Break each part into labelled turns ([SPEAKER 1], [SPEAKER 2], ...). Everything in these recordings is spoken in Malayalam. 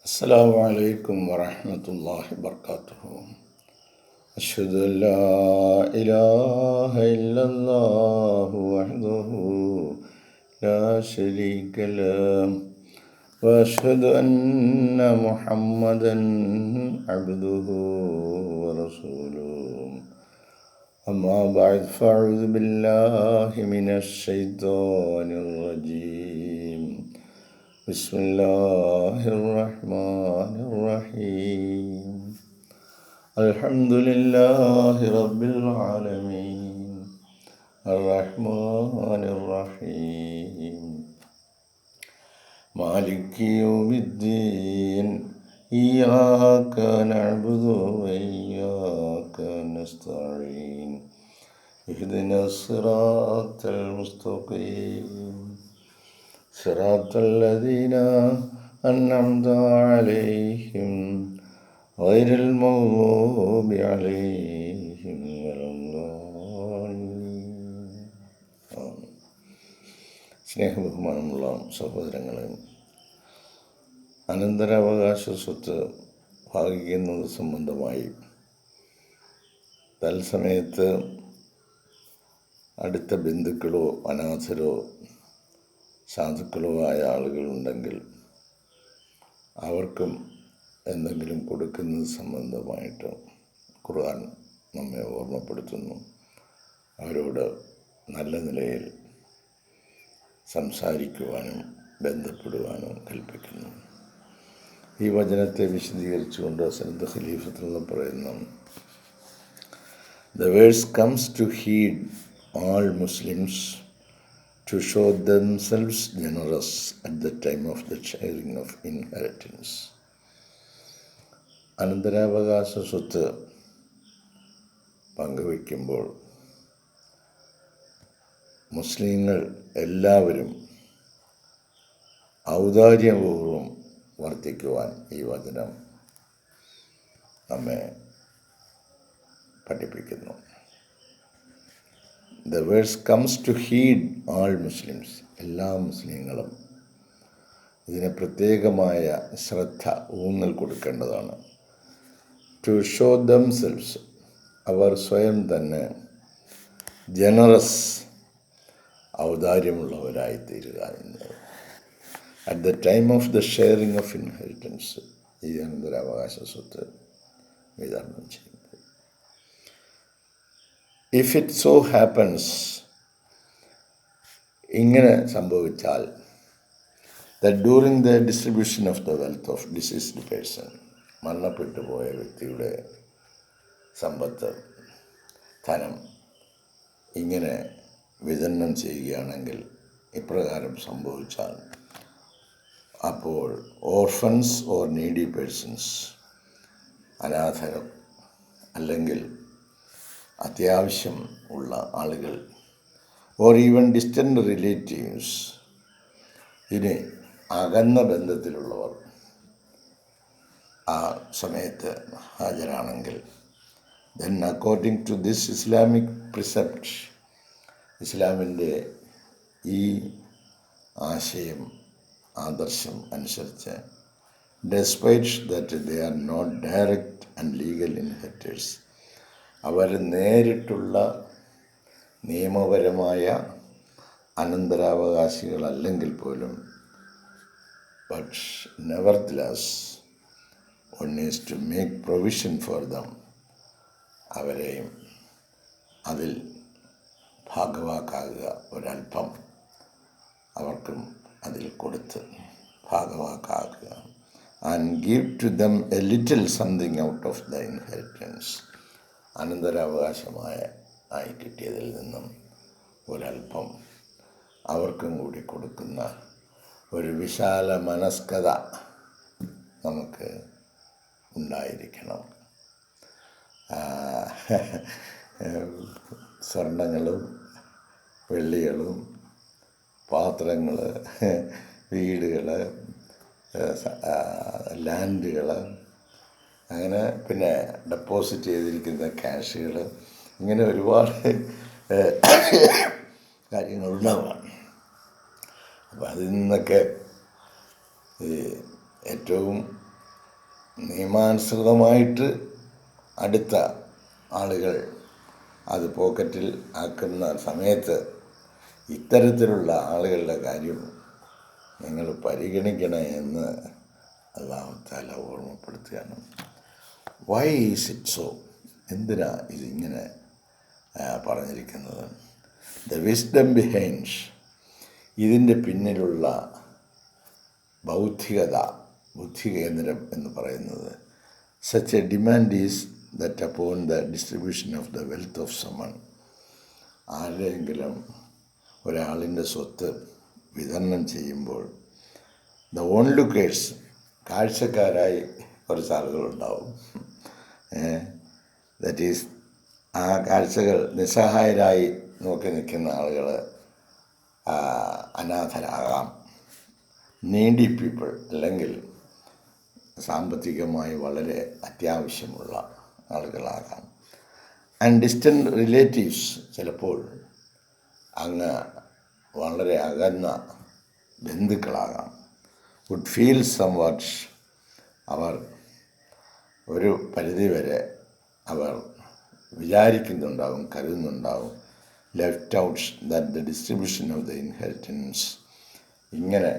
[SPEAKER 1] السلام عليكم ورحمة الله وبركاته. أشهد أن لا إله إلا الله وحده لا شريك له وأشهد أن محمدا عبده ورسوله. أما بعد فأعوذ بالله من الشيطان الرجيم. بسم الله الرحمن الرحيم. الحمد لله رب العالمين الرحمن الرحيم مالك يوم الدين إياك نعبد وإياك نستعين اهدنا الصراط المستقيم صراط الذين أنعمت عليهم غير المغضوب عليهم ولا الضالين. സ്നേഹബഹുമാനമുള്ള സഹോദരങ്ങളെ, അനന്തരാവകാശ സ്വത്ത് ഭാഗിക്കുന്നത് സംബന്ധമായി തത്സമയത്ത് അടുത്ത ബന്ധുക്കളോ അനാഥരോ സാധുക്കളോ ആയ ആളുകളുണ്ടെങ്കിൽ അവർക്കും എന്തെങ്കിലും കൊടുക്കുന്നത് സംബന്ധമായിട്ട് ഖുർആൻ നമ്മെ ഓർമ്മപ്പെടുത്തുന്നു. അവരോട് നല്ല നിലയിൽ സംസാരിക്കുവാനും ബന്ധപ്പെടുവാനും കൽപ്പിക്കുന്നു. ഈ വചനത്തെ വിശദീകരിച്ചുകൊണ്ട് സയ്യിദ് ഖലീഫത്തുള്ള പറയുന്നു, The verse comes to heed all Muslims to show themselves generous at the time of the sharing of inheritance. അനന്തരാവകാശ സ്വത്ത് പങ്കുവയ്ക്കുമ്പോൾ മുസ്ലിങ്ങൾ എല്ലാവരും ഔദാര്യപൂർവം വർത്തിക്കുവാൻ ഈ വചനം നമ്മെ പഠിപ്പിക്കുന്നു. The verse comes to heed all Muslims. എല്ലാ മുസ്ലിങ്ങളും ഇതിന് പ്രത്യേകമായ ശ്രദ്ധ ഊന്നൽ കൊടുക്കേണ്ടതാണ്. To show themselves, അവർ സ്വയം തന്നെ ജനറസ് ഔദാര്യമുള്ളവരായിത്തീരുക എന്നത്. At the time of the sharing of inheritance, ഈ അനന്തരാവകാശ സ്വത്ത് വിതരണം ചെയ്യുമ്പോൾ, if it so happens, ഇങ്ങനെ സംഭവിച്ചാൽ, that during the distribution of the wealth of deceased person, മരണപ്പെട്ടു പോയ വ്യക്തിയുടെ സമ്പത്ത്, ധനം ഇങ്ങനെ വിതരണം ചെയ്യുകയാണെങ്കിൽ, ഇപ്രകാരം സംഭവിച്ചാൽ, അപ്പോൾ ഓർഫൻസ് ഓർ നീഡി പേഴ്സൺസ്, അനാഥരം അല്ലെങ്കിൽ അത്യാവശ്യം ഉള്ള ആളുകൾ, ഓർ ഈവൻ ഡിസ്റ്റൻ്റ് റിലേറ്റീവ്സ്, ഇനി അകന്ന ബന്ധത്തിലുള്ളവർ ആ സമയത്ത് ഹാജരാണെങ്കിൽ, then according to this Islamic precept, ഇസ്ലാമിൻ്റെ ഈ ആശയം ആദർശം അനുസരിച്ച്, despite that they are not direct and legal inheritors, അവർ നേരിട്ടുള്ള നിയമപരമായ അനന്തരാവകാശികളല്ലെങ്കിൽ പോലും, but nevertheless one is to make provision for them, അവരെയും അതിൽ ഭാഗവാക്കാകുക, ഒരൽപ്പം അവർക്കും അതിൽ കൊടുത്ത് ഭാഗവാക്കാകുക, and give to them a little something out of the inheritance, അനന്തരാവകാശമായി കിട്ടിയതിൽ നിന്നും ഒരൽപ്പം അവർക്കും കൂടി കൊടുക്കുന്ന ഒരു വിശാല മനസ്കത നമുക്ക് ഉണ്ടായിരിക്കണം. സ്വർണങ്ങളും വെള്ളികളും പാത്രങ്ങൾ, വീടുകൾ, ലാൻഡുകൾ, അങ്ങനെ പിന്നെ ഡെപ്പോസിറ്റ് ചെയ്തിരിക്കുന്ന ക്യാഷുകൾ, ഇങ്ങനെ ഒരുപാട് കാര്യങ്ങളുണ്ടാവാം. അപ്പം അതിൽ നിന്നൊക്കെ ഏറ്റവും നിയമാനുസൃതമായിട്ട് അടുത്ത ആളുകൾ അത് പോക്കറ്റിൽ ആക്കുന്ന സമയത്ത് ഇത്തരത്തിലുള്ള ആളുകളുടെ കാര്യം നിങ്ങൾ പരിഗണിക്കണേ എന്ന് അല്ലാഹു തആല ഓർമ്മപ്പെടുത്തുകയാണ്. Why is it so? എന്തിനാ ഇതിങ്ങനെ പറഞ്ഞിരിക്കുന്നത്? ദ വിസ്ഡം ബിഹൈൻഡ്, ഇതിൻ്റെ പിന്നിലുള്ള ബുദ്ധികേന്ദ്രം എന്ന് പറയുന്നത്, such A demand is that upon the distribution of the wealth of someone, ആരുടെയെങ്കിലും ഒരാളിൻ്റെ സ്വത്ത് വിതരണം ചെയ്യുമ്പോൾ ദ ഓൺലുക്കേഴ്സ്, കാഴ്ചക്കാരായി കുറച്ച് ആളുകളുണ്ടാവും. ദറ്റ് ഈസ്, ആ കാഴ്ചകൾ നിസ്സഹായരായി നോക്കി നിൽക്കുന്ന ആളുകൾ അനാഥരാകാം, നീഡി പീപ്പിൾ, അല്ലെങ്കിൽ സാമ്പത്തികമായി വളരെ അത്യാവശ്യമുള്ള ആളുകളാകാം. ആൻഡ് ഡിസ്റ്റൻറ്റ് റിലേറ്റീവ്സ്, ചിലപ്പോൾ അങ്ങ് വളരെ അകന്ന ബന്ധുക്കളാകാം. വുഡ് ഫീൽ സം വാട്ട്, അവർ ഒരു പരിധിവരെ അവർ വിചാരിക്കുന്നുണ്ടാവും, കരുതുന്നുണ്ടാവും, left outs that the distribution of the inheritance, ഇങ്ങനെ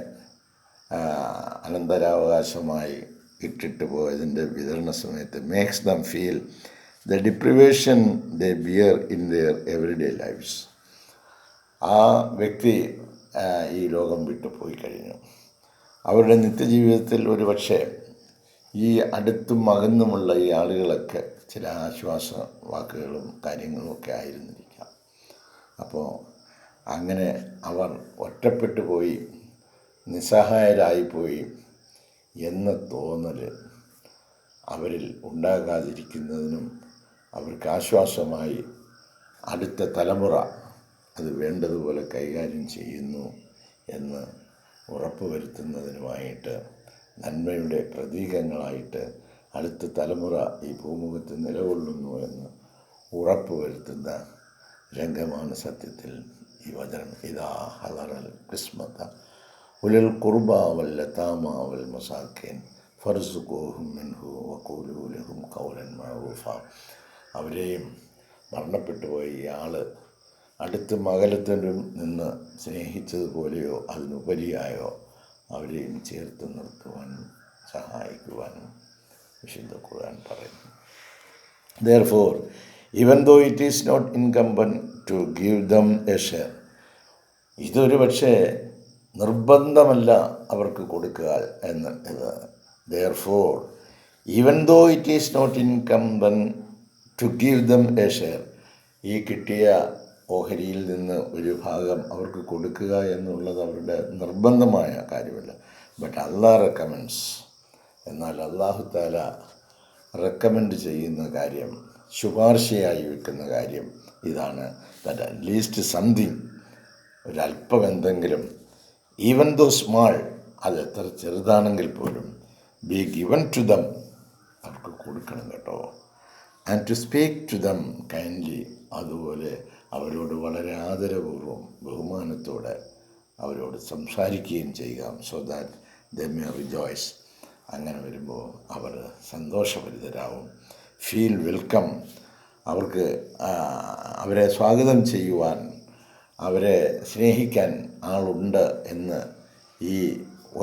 [SPEAKER 1] അനന്തരാവകാശമായി ഇട്ടിട്ട് പോയതിൻ്റെ വിതരണ സമയത്ത് makes them feel the deprivation they bear in their everyday lifes. ആ വ്യക്തി ഈ ലോകം വിട്ടു പോയി കഴിഞ്ഞു. അവരുടെ നിത്യജീവിതത്തിൽ ഒരു പക്ഷേ ഈ അടുത്തും അകന്നുമുള്ള ഈ ആളുകളൊക്കെ ചില ആശ്വാസ വാക്കുകളും കാര്യങ്ങളും ഒക്കെ ആയിരുന്നിരിക്കാം. അപ്പോൾ അങ്ങനെ അവർ ഒറ്റപ്പെട്ടു പോയി, നിസ്സഹായരായിപ്പോയി എന്ന തോന്നൽ അവരിൽ ഉണ്ടാകാതിരിക്കുന്നതിനും അവർക്ക് ആശ്വാസമായി അടുത്ത തലമുറ അത് വേണ്ടതുപോലെ കൈകാര്യം ചെയ്യുന്നു എന്ന് ഉറപ്പുവരുത്തുന്നതിനുമായിട്ട്, നന്മയുടെ പ്രതീകങ്ങളായിട്ട് അടുത്ത തലമുറ ഈ ഭൂമുഖത്ത് നിലകൊള്ളുന്നു എന്ന് ഉറപ്പുവരുത്തുന്ന രംഗമാണ് സത്യത്തിൽ ഈ വചനം. ഇദാ ഹളറൽ ഖിസ്മത ഉലിൽ ഖുർബ വൽ യതാമ വൽ മസാകിൻ ഫർസുഖൂഹും മിൻഹു വഖൂലൂ ലഹും ഖൗലൻ മഅറൂഫ. അവരെയും മരണപ്പെട്ടുപോയ ഈ ആൾ അടുത്തും അകലത്തിലും നിന്ന് സ്നേഹിച്ചതുപോലെയോ അതിനുപരിയായോ അവരെയും ചേർത്ത് നിർത്തുവാനും സഹായിക്കുവാനും വിശുദ്ധ ഖുർആൻ പറയുന്നു. Therefore, even though it is not incumbent to give them a share, ഇതൊരു പക്ഷേ നിർബന്ധമല്ല അവർക്ക് കൊടുക്കുക എന്നത്. Therefore, even though it is not incumbent to give them a share, ഈ കിട്ടിയ ഓഹരിയിൽ നിന്ന് ഒരു ഭാഗം അവർക്ക് കൊടുക്കുക എന്നുള്ളത് അവരുടെ നിർബന്ധമായ കാര്യമല്ല. ബട്ട് അള്ളാഹ് റെക്കമെൻഡ്സ്, എന്നാൽ അല്ലാഹു തആല റെക്കമെൻഡ് ചെയ്യുന്ന കാര്യം, ശുപാർശയായി വെക്കുന്ന കാര്യം ഇതാണ്. ദാറ്റ് അറ്റ്ലീസ്റ്റ് സംതിങ്, ഒരല്പം എന്തെങ്കിലും, ഈവൻ ദോ സ്മാൾ, അത് എത്ര ചെറുതാണെങ്കിൽ പോലും, ബി ഗിവൻ ടു ദം, അവർക്ക് കൊടുക്കണം കേട്ടോ. And to speak to them kindly, അതുപോലെ അവരോട് വളരെ ആദരപൂർവ്വം ബഹുമാനത്തോടെ അവരോട് സംസാരിക്കുകയും ചെയ്യുക. So that they may rejoice. അങ്ങനെ വരുമ്പോൾ അവർ സന്തോഷഭരിതരാകും. ഫീൽ വെൽക്കം, അവർക്ക് അവരെ സ്വാഗതം ചെയ്യുവാൻ, അവരെ സ്നേഹിക്കാൻ ആളുണ്ട് എന്ന് ഈ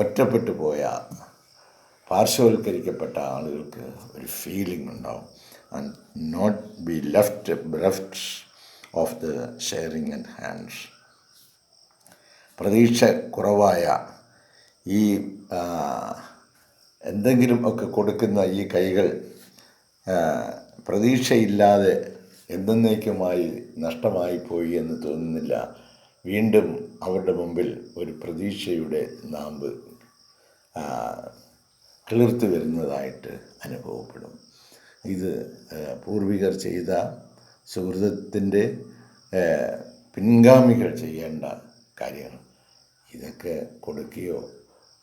[SPEAKER 1] ഒറ്റപ്പെട്ടു പോയ പാർശ്വവൽക്കരിക്കപ്പെട്ട ആളുകൾക്ക് ഒരു ഫീലിംഗ് ഉണ്ടാവും. And not be left of the sharing and hands. പ്രതീക്ഷ കുറവായ ഈ എന്തെങ്കിലും ഒക്കെ കൊടുക്കുന്ന ഈ കൈകൾ പ്രതീക്ഷയില്ലാതെ എന്നേക്കുമായി നഷ്ടമായിപ്പോയി എന്ന് തോന്നുന്നില്ല. വീണ്ടും അവരുടെ മുമ്പിൽ ഒരു പ്രതീക്ഷയുടെ നാമ്പ് കിളിർത്ത് വരുന്നതായിട്ട് അനുഭവപ്പെടും. ഇത് പൂർവികർ ചെയ്ത സുഹൃതത്തിൻ്റെ പിൻഗാമികൾ ചെയ്യേണ്ട കാര്യങ്ങൾ. ഇതൊക്കെ കൊടുക്കുകയോ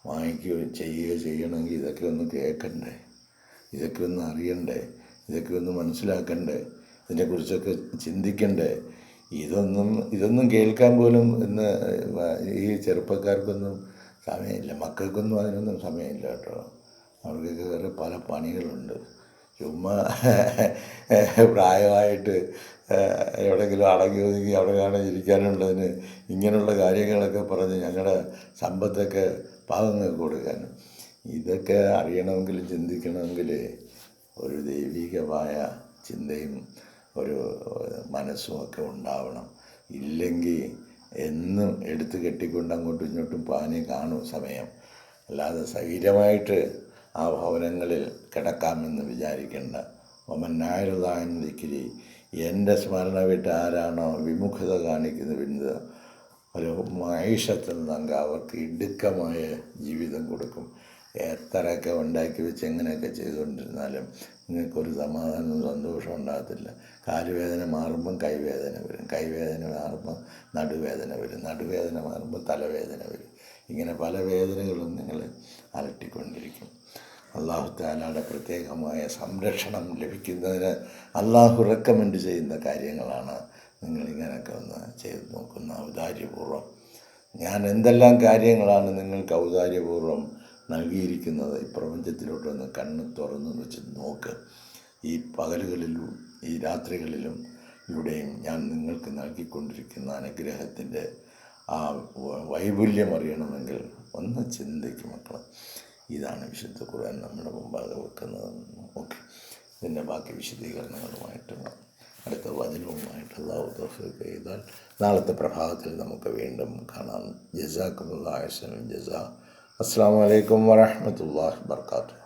[SPEAKER 1] വാങ്ങിക്കുകയോ ചെയ്യുകയോ ചെയ്യണമെങ്കിൽ ഇതൊക്കെ ഒന്ന് കേൾക്കണ്ടേ, ഇതൊക്കെ ഒന്ന് അറിയണ്ടേ, ഇതൊക്കെ ഒന്ന് മനസ്സിലാക്കണ്ടേ, ഇതിനെക്കുറിച്ചൊക്കെ ചിന്തിക്കണ്ടേ. ഇതൊന്നും കേൾക്കാൻ പോലും ഇന്ന് ഈ ചെറുപ്പക്കാർക്കൊന്നും സമയമില്ല, മക്കൾക്കൊന്നും അതിനൊന്നും സമയമില്ല കേട്ടോ. അവർക്കൊക്കെ വേറെ പല പണികളുണ്ട്. ചുമ്മാ പ്രായമായിട്ട് എവിടെയെങ്കിലും അടങ്ങി ഒതുങ്ങി അവിടെ കാണാൻ ഇരിക്കാനുള്ളതിന് ഇങ്ങനെയുള്ള കാര്യങ്ങളൊക്കെ പറഞ്ഞ് ഞങ്ങളുടെ സമ്പത്തൊക്കെ പാവങ്ങൾക്ക് കൊടുക്കാനും. ഇതൊക്കെ അറിയണമെങ്കിൽ ചിന്തിക്കണമെങ്കിൽ ഒരു ദൈവികമായ ചിന്തയും ഒരു മനസ്സുമൊക്കെ ഉണ്ടാവണം. ഇല്ലെങ്കിൽ എന്നും എടുത്ത് കെട്ടിക്കൊണ്ട് അങ്ങോട്ടും ഇങ്ങോട്ടും പാനി കാണും സമയം. അല്ലാതെ സഹീരമായിട്ട് ആ ഭവനങ്ങളിൽ കിടക്കാമെന്ന് വിചാരിക്കേണ്ട. ഒമന്നായരുതാൻ ദിക്കിരി, എൻ്റെ സ്മരണ വിട്ട് ആരാണോ വിമുഖത കാണിക്കുന്നത് ഒരു മൈഷത്തിൽ നിന്ന് അവർക്ക് ഇടുക്കമായ ജീവിതം കൊടുക്കും. എത്രയൊക്കെ ഉണ്ടാക്കി വെച്ച് എങ്ങനെയൊക്കെ ചെയ്തുകൊണ്ടിരുന്നാലും നിങ്ങൾക്കൊരു സമാധാനവും സന്തോഷവും ഉണ്ടാകത്തില്ല. കാലുവേദന മാറുമ്പം കൈവേദന വരും, കൈവേദന മാറുമ്പം നടുവേദന വരും, നടുവേദന മാറുമ്പോൾ തലവേദന വരും. ഇങ്ങനെ പല വേദനകളും നിങ്ങൾ അലട്ടിക്കൊണ്ടിരിക്കും. അള്ളാഹു തആലയുടെ പ്രത്യേകമായ സംരക്ഷണം ലഭിക്കുന്നതിന് അള്ളാഹു റെക്കമെൻഡ് ചെയ്യുന്ന കാര്യങ്ങളാണ് നിങ്ങളിങ്ങനെയൊക്കെ ഒന്ന് ചെയ്ത് നോക്കുന്ന ഔദാര്യപൂർവ്വം. ഞാൻ എന്തെല്ലാം കാര്യങ്ങളാണ് നിങ്ങൾക്ക് ഔദാര്യപൂർവ്വം നൽകിയിരിക്കുന്നത്. ഈ പ്രപഞ്ചത്തിലോട്ടൊന്ന് കണ്ണ് തുറന്നു വെച്ച് നോക്ക്. ഈ പകലുകളിലും ഈ രാത്രികളിലും ഇവിടെയും ഞാൻ നിങ്ങൾക്ക് നൽകിക്കൊണ്ടിരിക്കുന്ന അനുഗ്രഹത്തിൻ്റെ ആ വൈപുല്യം അറിയണമെങ്കിൽ ഒന്ന് ചിന്തിക്കും മക്കളെ. ഇതാണ് വിശുദ്ധ ഖുർആൻ നമ്മുടെ മുമ്പാകെ വെക്കുന്നത്. ഓക്കെ, ഇതിൻ്റെ ബാക്കി വിശദീകരണങ്ങളുമായിട്ട് അടുത്ത വചനവുമായിട്ട് അല്ലാഹു തൗഫീഖ് ചെയ്താൽ നാളത്തെ പ്രഭാതത്തിൽ നമുക്ക് വീണ്ടും കാണാം. ജസാക്കുമുല്ലാഹി ഖൈറൻ ജസാ. അസ്സലാമു അലൈക്കും വറഹ്മത്തുള്ളാഹി വബറകാതുഹു.